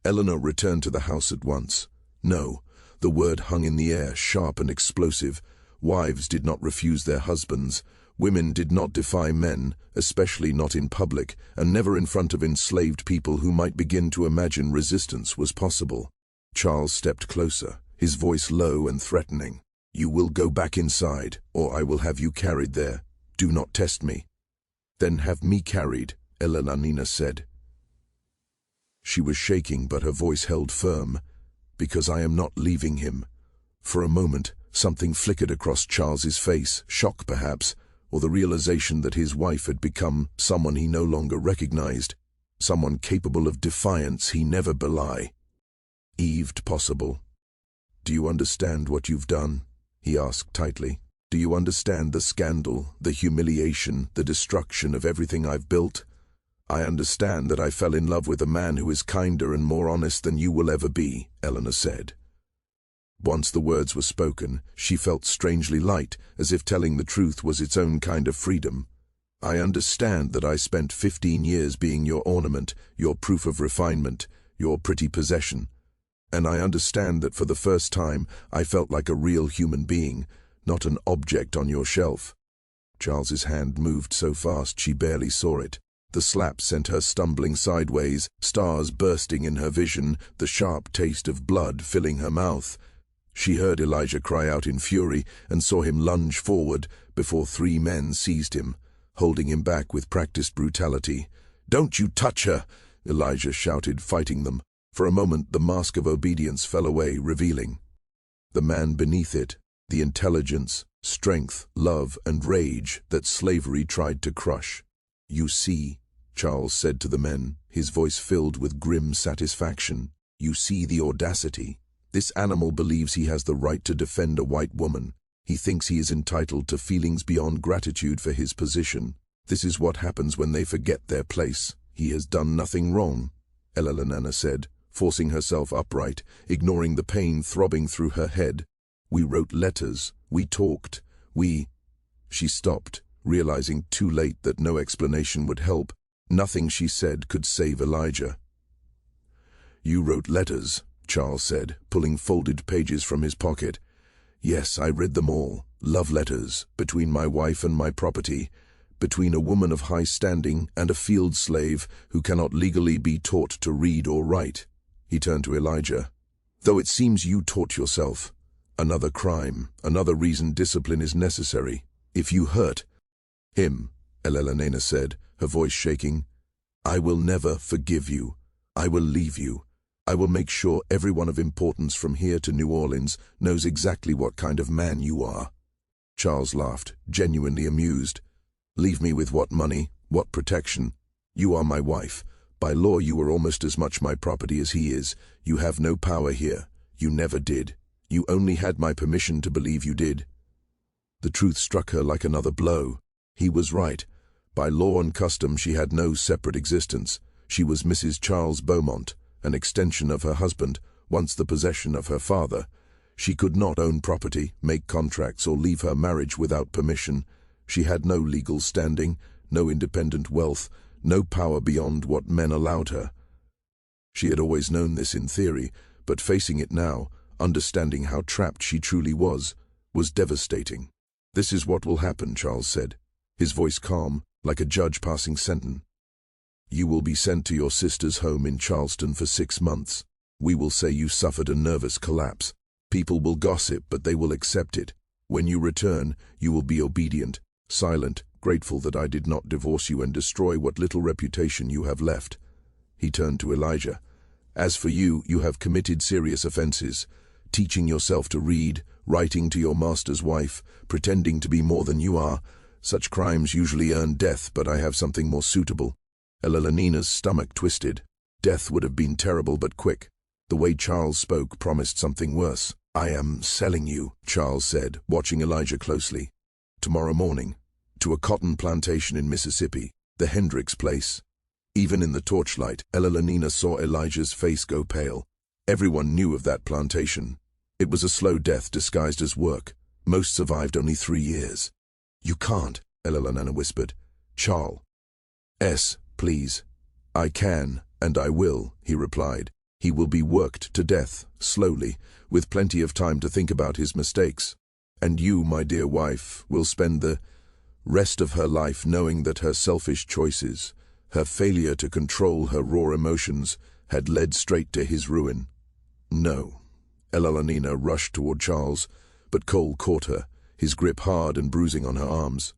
Eleanor returned to the house at once. No, the word hung in the air, sharp and explosive. Wives did not refuse their husbands. Women did not defy men, especially not in public, and never in front of enslaved people who might begin to imagine resistance was possible. Charles stepped closer, his voice low and threatening. "You will go back inside, or I will have you carried there. Do not test me." "Then have me carried," Eleanor said. She was shaking, but her voice held firm. "Because I am not leaving him." For a moment, something flickered across Charles's face, shock perhaps, or the realization that his wife had become someone he no longer recognized, someone capable of defiance he never belie. Eved possible. "Do you understand what you've done?" he asked tightly. "Do you understand the scandal, the humiliation, the destruction of everything I've built? I understand that I fell in love with a man who is kinder and more honest than you will ever be," Eleanor said. Once the words were spoken, she felt strangely light, as if telling the truth was its own kind of freedom. "I understand that I spent 15 years being your ornament, your proof of refinement, your pretty possession. And I understand that for the first time I felt like a real human being, not an object on your shelf." Charles's hand moved so fast she barely saw it. The slap sent her stumbling sideways, stars bursting in her vision, the sharp taste of blood filling her mouth. She heard Elijah cry out in fury and saw him lunge forward before 3 men seized him, holding him back with practiced brutality. "Don't you touch her!" Elijah shouted, fighting them. For a moment the mask of obedience fell away, revealing the man beneath it, the intelligence, strength, love, and rage that slavery tried to crush. "You see," Charles said to the men, his voice filled with grim satisfaction, "you see the audacity. This animal believes he has the right to defend a white woman. He thinks he is entitled to feelings beyond gratitude for his position. This is what happens when they forget their place. He has done nothing wrong," Elelonena said, forcing herself upright, ignoring the pain throbbing through her head. "We wrote letters. We talked. She stopped, realizing too late that no explanation would help. Nothing she said could save Elijah. "You wrote letters," Charles said, pulling folded pages from his pocket. "Yes, I read them all. Love letters, between my wife and my property, between a woman of high standing and a field slave who cannot legally be taught to read or write." He turned to Elijah. "Though it seems you taught yourself. Another crime, another reason discipline is necessary. If you hurt him," Elelonena said, her voice shaking, "I will never forgive you. I will leave you. I will make sure everyone of importance from here to New Orleans knows exactly what kind of man you are." Charles laughed, genuinely amused. "Leave me with what money, what protection? You are my wife. By law you are almost as much my property as he is. You have no power here. You never did. You only had my permission to believe you did." The truth struck her like another blow. He was right. By law and custom she had no separate existence. She was Mrs. Charles Beaumont, an extension of her husband, once the possession of her father. She could not own property, make contracts, or leave her marriage without permission. She had no legal standing, no independent wealth, no power beyond what men allowed her. She had always known this in theory, but facing it now, understanding how trapped she truly was devastating. "This is what will happen," Charles said, his voice calm, like a judge passing sentence. "You will be sent to your sister's home in Charleston for 6 months. We will say you suffered a nervous collapse. People will gossip, but they will accept it. When you return, you will be obedient, silent, grateful that I did not divorce you and destroy what little reputation you have left." He turned to Elijah. "As for you, you have committed serious offenses. Teaching yourself to read, writing to your master's wife, pretending to be more than you are. Such crimes usually earn death, but I have something more suitable." Elelonena's stomach twisted. Death would have been terrible but quick. The way Charles spoke promised something worse. "I am selling you," Charles said, watching Elijah closely. "Tomorrow morning, to a cotton plantation in Mississippi, the Hendricks place." Even in the torchlight, Elelonena saw Elijah's face go pale. Everyone knew of that plantation. It was a slow death disguised as work. Most survived only 3 years. "You can't," Elelonena whispered. "Charles." Please." "I can, and I will," he replied. "He will be worked to death, slowly, with plenty of time to think about his mistakes. And you, my dear wife, will spend the rest of her life knowing that her selfish choices, her failure to control her raw emotions, had led straight to his ruin." "No." Elelonena rushed toward Charles, but Cole caught her, his grip hard and bruising on her arms.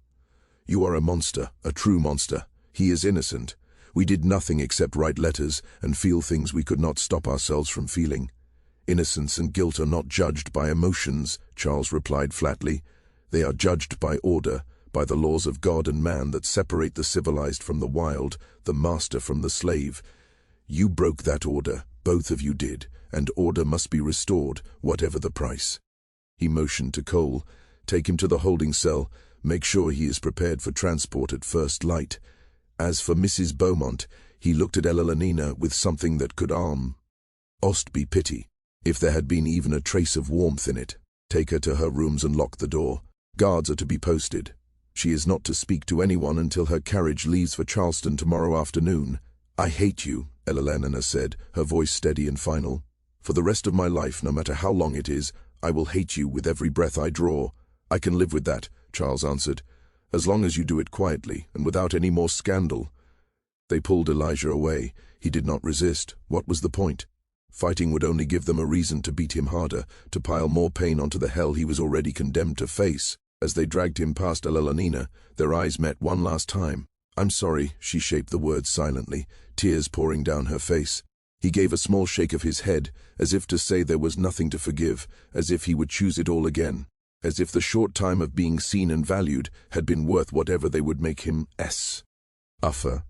"You are a monster, a true monster. He is innocent. We did nothing except write letters and feel things we could not stop ourselves from feeling." "Innocence and guilt are not judged by emotions," Charles replied flatly. "They are judged by order, by the laws of God and man that separate the civilized from the wild, the master from the slave. You broke that order, both of you did, and order must be restored, whatever the price." He motioned to Cole. "Take him to the holding cell. Make sure he is prepared for transport at first light." As for Mrs. Beaumont, he looked at Elelonena with something that could be pity, if there had been even a trace of warmth in it. "Take her to her rooms and lock the door. Guards are to be posted. She is not to speak to anyone until her carriage leaves for Charleston tomorrow afternoon." "I hate you," Elelonena said, her voice steady and final. "For the rest of my life, no matter how long it is, I will hate you with every breath I draw." "I can live with that," Charles answered, "as long as you do it quietly and without any more scandal." They pulled Elijah away. He did not resist. What was the point? Fighting would only give them a reason to beat him harder, to pile more pain onto the hell he was already condemned to face. As they dragged him past Elelonina, their eyes met one last time. "I'm sorry," she shaped the words silently, tears pouring down her face. He gave a small shake of his head, as if to say there was nothing to forgive, as if he would choose it all again, as if the short time of being seen and valued had been worth whatever they would make him suffer.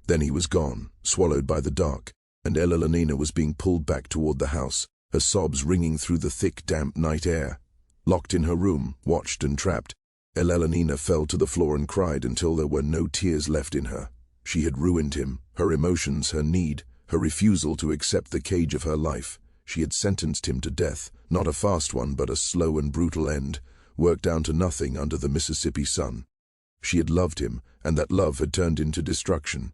Then he was gone, swallowed by the dark, and Elelonina was being pulled back toward the house, her sobs ringing through the thick, damp night air. Locked in her room, watched and trapped, Elelonina fell to the floor and cried until there were no tears left in her. She had ruined him, her emotions, her need, her refusal to accept the cage of her life. She had sentenced him to death, not a fast one but a slow and brutal end, worked down to nothing under the Mississippi sun. She had loved him, and that love had turned into destruction.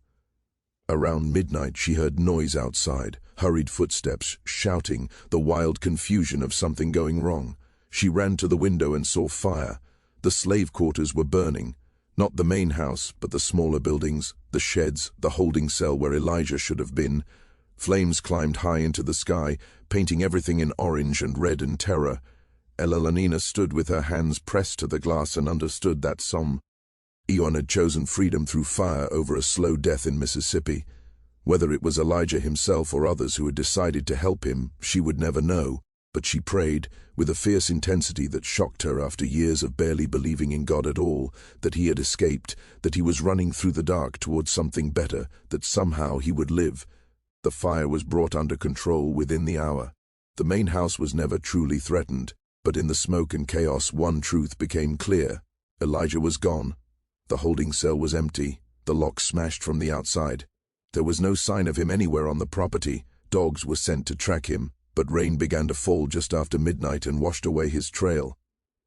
Around midnight she heard noise outside, hurried footsteps, shouting, the wild confusion of something going wrong. She ran to the window and saw fire. The slave quarters were burning. Not the main house, but the smaller buildings, the sheds, the holding cell where Elijah should have been. Flames climbed high into the sky, painting everything in orange and red and terror. Elelonina stood with her hands pressed to the glass and understood that some Eon had chosen freedom through fire over a slow death in Mississippi. Whether it was Elijah himself or others who had decided to help him, she would never know. But she prayed, with a fierce intensity that shocked her after years of barely believing in God at all, that he had escaped, that he was running through the dark towards something better, that somehow he would live. The fire was brought under control within the hour. The main house was never truly threatened, but in the smoke and chaos one truth became clear. Elijah was gone. The holding cell was empty, the lock smashed from the outside. There was no sign of him anywhere on the property. Dogs were sent to track him, but rain began to fall just after midnight and washed away his trail.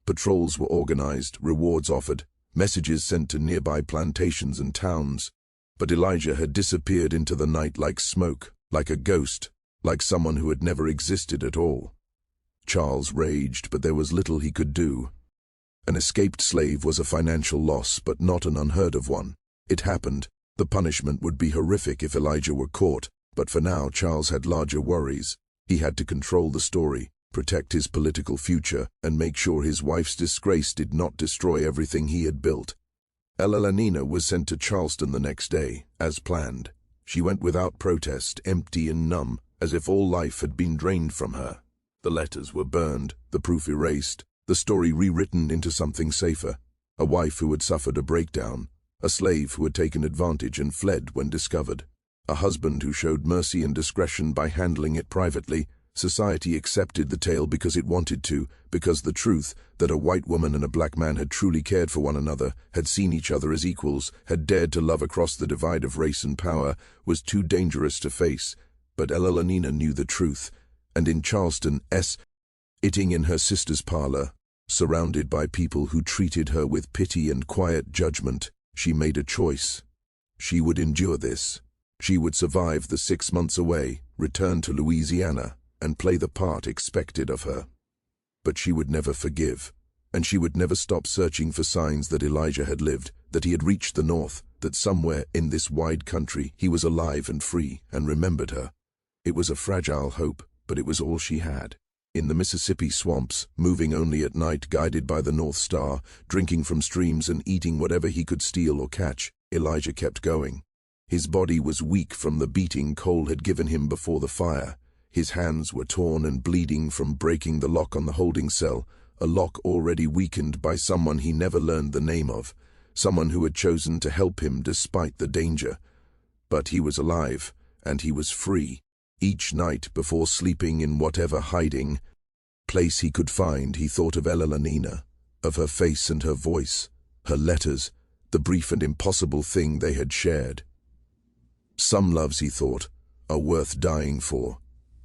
Patrols were organized, rewards offered, messages sent to nearby plantations and towns. But Elijah had disappeared into the night like smoke, like a ghost, like someone who had never existed at all. Charles raged, but there was little he could do. An escaped slave was a financial loss, but not an unheard of one. It happened. The punishment would be horrific if Elijah were caught, but for now Charles had larger worries. He had to control the story, protect his political future, and make sure his wife's disgrace did not destroy everything he had built. Elelonina was sent to Charleston the next day, as planned. She went without protest, empty and numb, as if all life had been drained from her. The letters were burned, the proof erased, the story rewritten into something safer. A wife who had suffered a breakdown, a slave who had taken advantage and fled when discovered, a husband who showed mercy and discretion by handling it privately. Society accepted the tale because it wanted to, because the truth, that a white woman and a black man had truly cared for one another, had seen each other as equals, had dared to love across the divide of race and power, was too dangerous to face. But Elelonina knew the truth, and in Charleston, sitting in her sister's parlor, surrounded by people who treated her with pity and quiet judgment, she made a choice. She would endure this. She would survive the 6 months away, return to Louisiana, and play the part expected of her. But she would never forgive, and she would never stop searching for signs that Elijah had lived, that he had reached the north, that somewhere in this wide country he was alive and free and remembered her. It was a fragile hope, but it was all she had. In the Mississippi swamps, moving only at night, guided by the North Star, drinking from streams and eating whatever he could steal or catch, Elijah kept going. His body was weak from the beating Cole had given him before the fire. His hands were torn and bleeding from breaking the lock on the holding cell, a lock already weakened by someone he never learned the name of, someone who had chosen to help him despite the danger. But he was alive, and he was free. Each night before sleeping in whatever hiding place he could find, he thought of Elelonina, of her face and her voice, her letters, the brief and impossible thing they had shared. Some loves, he thought, are worth dying for,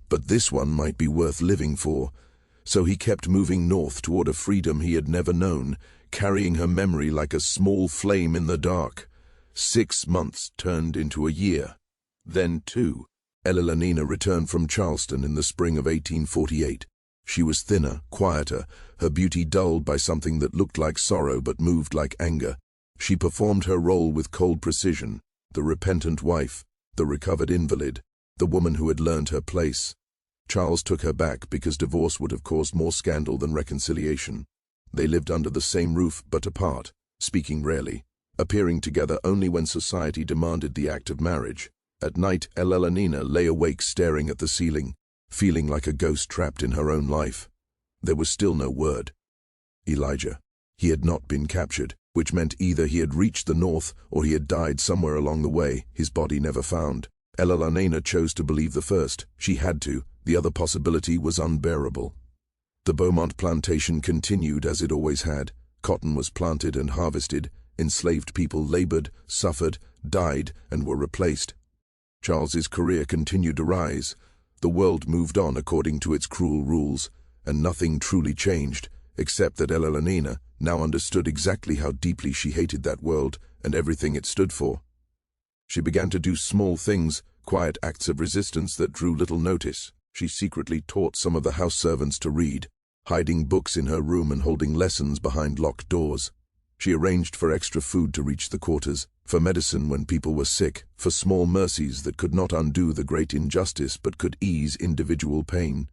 but this one might be worth living for. So he kept moving north toward a freedom he had never known, carrying her memory like a small flame in the dark. 6 months turned into a year. Then 2. Elelonina returned from Charleston in the spring of 1848. She was thinner, quieter, her beauty dulled by something that looked like sorrow but moved like anger. She performed her role with cold precision, the repentant wife, the recovered invalid, the woman who had learned her place. Charles took her back because divorce would have caused more scandal than reconciliation. They lived under the same roof but apart, speaking rarely, appearing together only when society demanded the act of marriage. At night, Elelonina lay awake staring at the ceiling, feeling like a ghost trapped in her own life. There was still no word. Elijah. He had not been captured, which meant either he had reached the north or he had died somewhere along the way, his body never found. Elelonina chose to believe the first. She had to. The other possibility was unbearable. The Beaumont plantation continued as it always had. Cotton was planted and harvested. Enslaved people labored, suffered, died, and were replaced. Charles's career continued to rise. The world moved on according to its cruel rules, and nothing truly changed, except that Elelonina now understood exactly how deeply she hated that world and everything it stood for. She began to do small things, quiet acts of resistance that drew little notice. She secretly taught some of the house servants to read, hiding books in her room and holding lessons behind locked doors. She arranged for extra food to reach the quarters, for medicine when people were sick, for small mercies that could not undo the great injustice but could ease individual pain.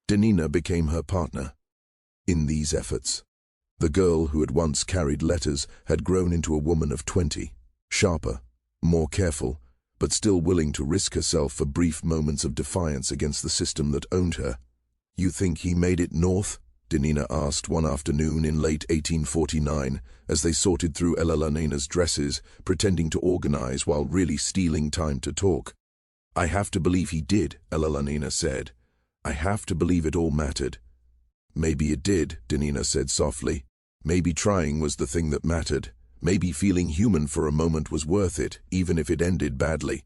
Denina became her partner in these efforts. The girl who had once carried letters had grown into a woman of 20, sharper, more careful, but still willing to risk herself for brief moments of defiance against the system that owned her. "You think he made it north?" Denina asked one afternoon in late 1849, as they sorted through Elelonina's dresses, pretending to organize while really stealing time to talk. "I have to believe he did," Elelonina said. "I have to believe it all mattered." "Maybe it did," Denina said softly. "Maybe trying was the thing that mattered. Maybe feeling human for a moment was worth it, even if it ended badly."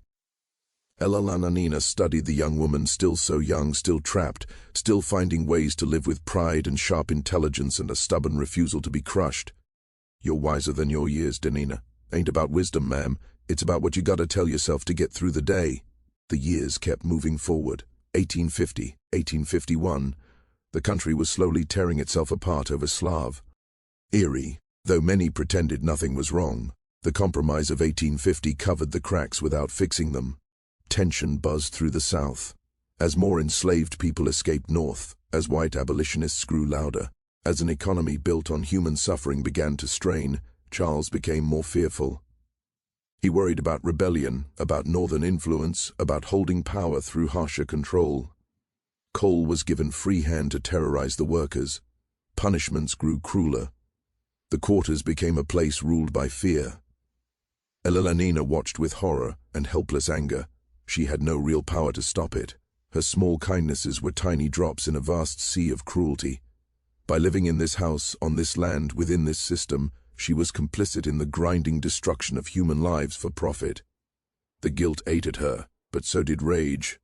Elelonina studied the young woman, still so young, still trapped, still finding ways to live with pride and sharp intelligence and a stubborn refusal to be crushed. "You're wiser than your years, Denina. Ain't about wisdom, ma'am. It's about what you gotta tell yourself to get through the day." The years kept moving forward. 1850, 1851. The country was slowly tearing itself apart over Slav. Eerie, though many pretended nothing was wrong. The Compromise of 1850 covered the cracks without fixing them. Tension buzzed through the South. As more enslaved people escaped north, as white abolitionists grew louder, as an economy built on human suffering began to strain, Charles became more fearful. He worried about rebellion, about northern influence, about holding power through harsher control. Coal was given free hand to terrorize the workers. Punishments grew crueler. The quarters became a place ruled by fear. Elelonina watched with horror and helpless anger. She had no real power to stop it. Her small kindnesses were tiny drops in a vast sea of cruelty. By living in this house, on this land, within this system, she was complicit in the grinding destruction of human lives for profit. The guilt ate at her, but so did rage.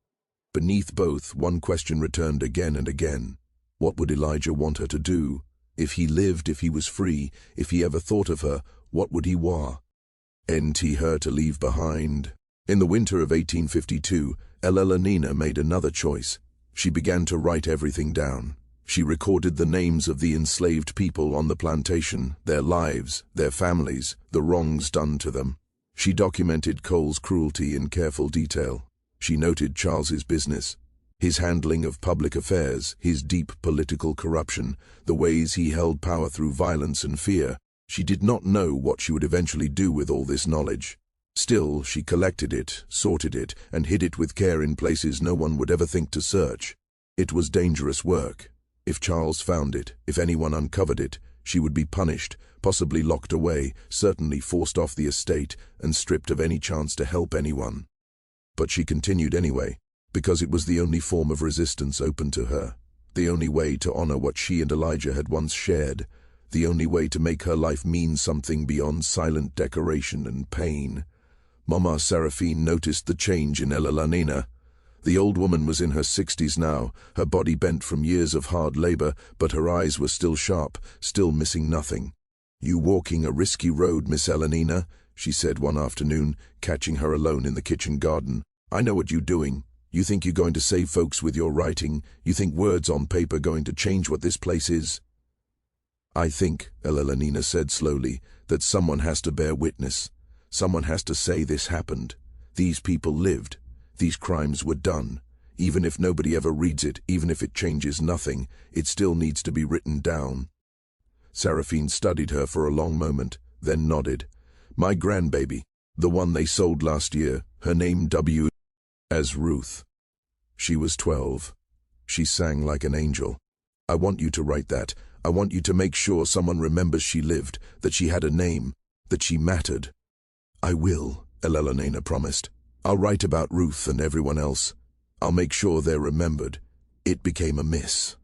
Beneath both, one question returned again and again. What would Elijah want her to do? If he lived, if he was free, if he ever thought of her, what would he want? Her to leave behind? In the winter of 1852, Elelonina made another choice. She began to write everything down. She recorded the names of the enslaved people on the plantation, their lives, their families, the wrongs done to them. She documented Cole's cruelty in careful detail. She noted Charles's business, his handling of public affairs, his deep political corruption, the ways he held power through violence and fear. She did not know what she would eventually do with all this knowledge. Still, she collected it, sorted it, and hid it with care in places no one would ever think to search. It was dangerous work. If Charles found it, if anyone uncovered it, she would be punished, possibly locked away, certainly forced off the estate, and stripped of any chance to help anyone. But she continued anyway, because it was the only form of resistance open to her, the only way to honor what she and Elijah had once shared, the only way to make her life mean something beyond silent decoration and pain. Mama Seraphine noticed the change in Elelonina. The old woman was in her 60s now, her body bent from years of hard labor, but her eyes were still sharp, still missing nothing. "You walking a risky road, Miss Elelonina," she said one afternoon, catching her alone in the kitchen garden. "I know what you're doing. You think you're going to save folks with your writing. You think words on paper going to change what this place is." "I think," Elelonina said slowly, "that someone has to bear witness. Someone has to say this happened. These people lived. These crimes were done. Even if nobody ever reads it, even if it changes nothing, it still needs to be written down. Seraphine studied her for a long moment, then nodded. My grandbaby, the one they sold last year, her name W. as Ruth. She was 12. She sang like an angel. I want you to write that. I want you to make sure someone remembers she lived, that she had a name, that she mattered. I will, Elelena promised. I'll write about Ruth and everyone else. I'll make sure they're remembered. It became a miss.